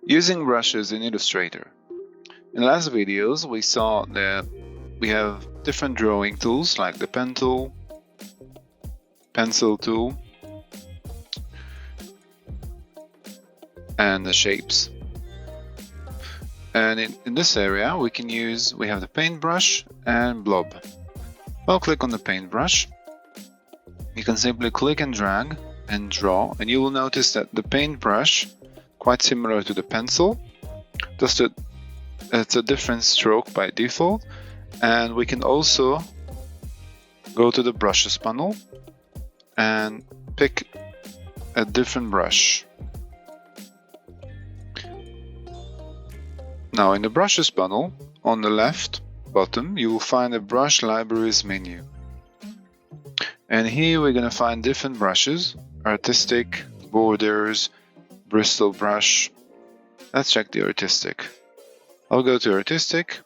Using brushes in Illustrator. In last videos, we saw that we have different drawing tools like the pen tool, pencil tool, and the shapes. And in this area, we have the paintbrush and blob. I'll click on the paintbrush. You can simply click and drag and draw, and you will notice that the paintbrush, quite similar to the pencil, it's a different stroke by default. And we can also go to the brushes panel and pick a different brush. Now in the brushes panel, on the left bottom, you will find a brush libraries menu. And here we're going to find different brushes: artistic, borders, bristle brush. Let's check the artistic. I'll go to artistic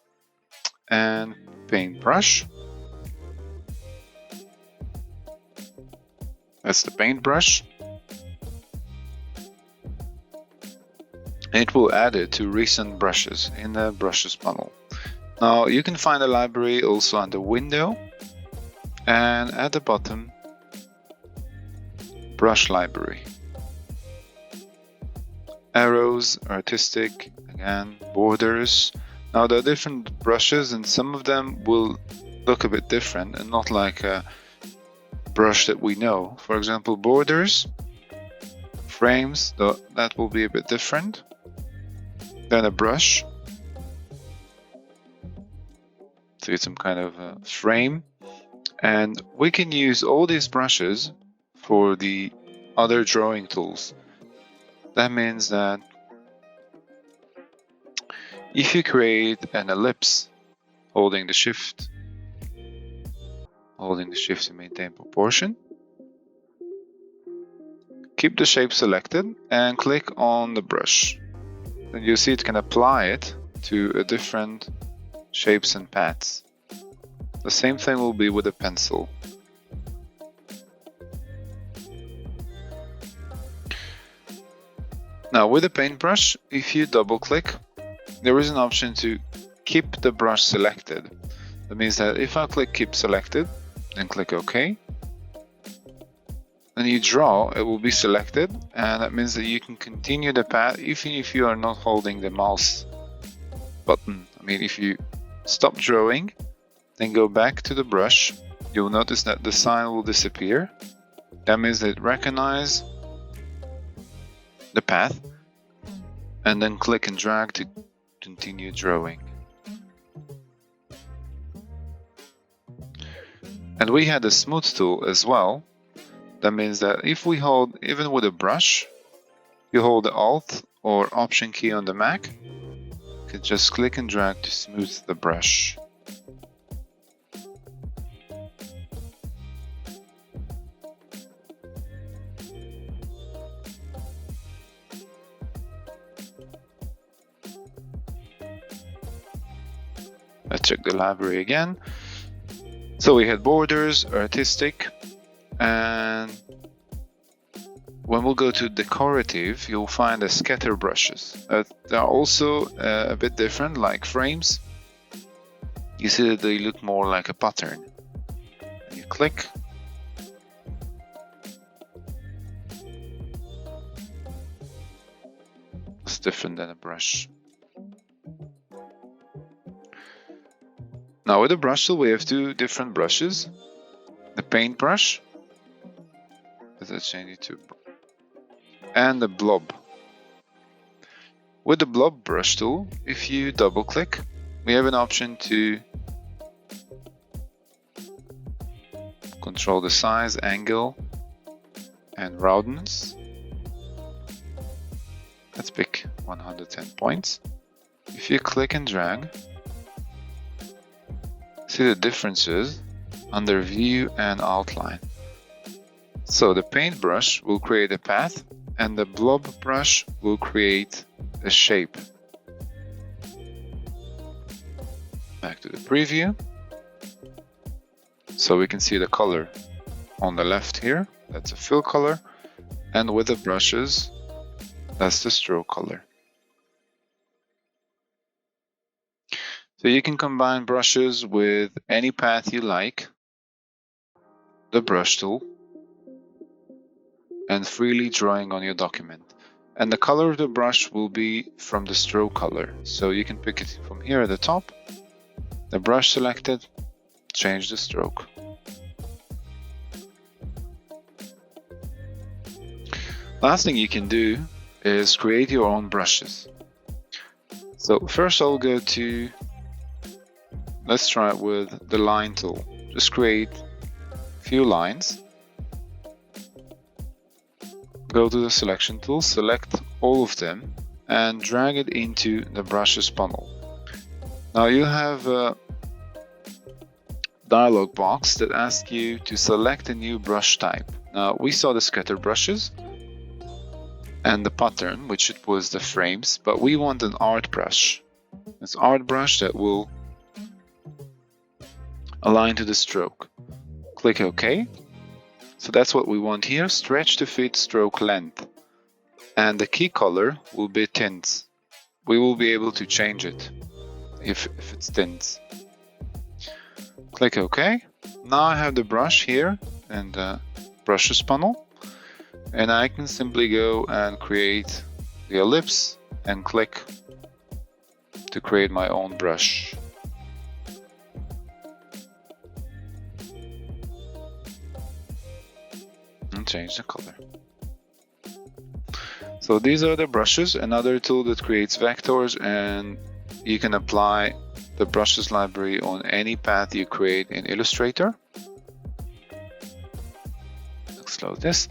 and paintbrush. That's the paintbrush. It will add it to recent brushes in the brushes panel. Now you can find the library also under window, and at the bottom, brush library. Arrows, artistic, again, borders. Now there are different brushes, and some of them will look a bit different and not like a brush that we know. For example, borders, frames, that will be a bit different. Then a brush, so it's some kind of a frame. And we can use all these brushes for the other drawing tools. That means that if you create an ellipse holding the shift to maintain proportion, keep the shape selected and click on the brush. Then you see it can apply it to a different shapes and paths. The same thing will be with a pencil. Now with the paintbrush, if you double click, there is an option to keep the brush selected. That means that if I click keep selected, then click OK, and you draw, it will be selected, and that means that you can continue the path even if you are not holding the mouse button. I mean, if you stop drawing, then go back to the brush, you'll notice that the sign will disappear. That means that it recognizes the path, and then click and drag to continue drawing. And we had the smooth tool as well. That means that if we hold, even with a brush, you hold the Alt or Option key on the Mac, you can just click and drag to smooth the brush. Let's check the library again. So we had borders, artistic, and when we'll go to decorative, you'll find the scatter brushes. They are also a bit different, like frames. You see that they look more like a pattern. And you click. It's different than a brush. Now with the brush tool, we have two different brushes. The paintbrush, let's change it to, and the blob. With the blob brush tool, if you double click, we have an option to control the size, angle, and roundness. Let's pick 110 points. If you click and drag, see the differences under view and outline. So the paintbrush will create a path, and the blob brush will create a shape. Back to the preview. So we can see the color on the left here, that's a fill color, and with the brushes, that's the stroke color. So you can combine brushes with any path you like, the brush tool, and freely drawing on your document. And the color of the brush will be from the stroke color. So you can pick it from here at the top, the brush selected, change the stroke. Last thing you can do is create your own brushes. So first I'll go to, let's try it with the line tool. Just create a few lines. Go to the selection tool, select all of them and drag it into the brushes panel. Now you have a dialog box that asks you to select a new brush type. Now we saw the scatter brushes and the pattern, which it was the frames, but we want an art brush. It's art brush that will align to the stroke. Click OK. So that's what we want here, stretch to fit stroke length. And the key color will be tints. We will be able to change it if it's tints. Click OK. Now I have the brush here and the brushes panel. And I can simply go and create the ellipse and click to create my own brush. And change the color. So these are the brushes, another tool that creates vectors, and you can apply the brushes library on any path you create in Illustrator. Let's load this.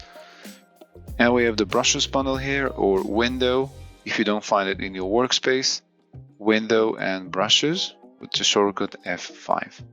And we have the brushes panel here, or window if you don't find it in your workspace. Window and brushes with the shortcut F5.